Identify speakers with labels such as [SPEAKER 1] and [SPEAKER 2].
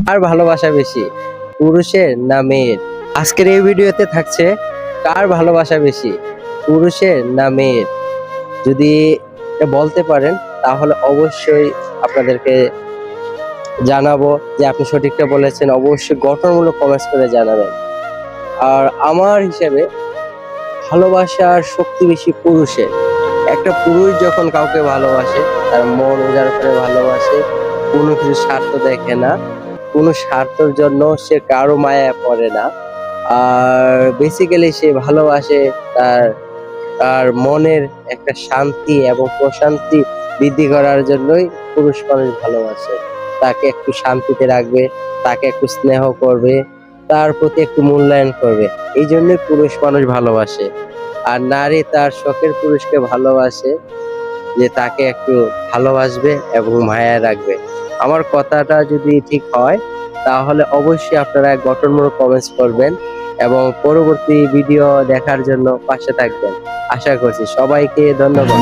[SPEAKER 1] আর ভালোবাসা বেশি, পুরুষের না মেয়ের? আজকের এই ভিডিওতে থাকছে কার ভালোবাসা বেশি, পুরুষের না মেয়ের। যদি এটা বলতে পারেন তাহলে অবশ্যই আপনাদেরকে জানাবো যে আপনি সঠিকটা বলেছেন। অবশ্যই গঠনমূলক কমেন্টস করে জানাবেন। আর আমার হিসেবে ভালোবাসার শক্তি বেশি পুরুষের। একটা পুরুষ যখন কাউকে ভালোবাসে, তার মন উজাড় করে ভালোবাসে, কোনো কিছু স্বার্থ দেখে না, কোনো স্বার্থের জন্য সে কারো মায়ায় পড়ে না। আর বেসিক্যালি সে ভালোবাসে তার তার মনের একটা শান্তি এবং প্রশান্তি বৃদ্ধি করার জন্যই পুরুষ মানুষ ভালোবাসে। তাকে একটু শান্তিতে রাখবে, তাকে একটু স্নেহ করবে, তার প্রতি একটু মূল্যায়ন করবে। এই জন্যই পুরুষ মানুষ ভালোবাসে। আর নারী তার শখের পুরুষকে ভালোবাসে, যে তাকে একটু ভালোবাসবে এবং মায়ায় রাখবে। আমার কথাটা যদি ঠিক হয় তাহলে অবশ্যই আপনারা গঠনমূলক কমেন্টস করবেন এবং পরবর্তী ভিডিও দেখার জন্য পাশে থাকবেন। আশা করছি। সবাইকে ধন্যবাদ।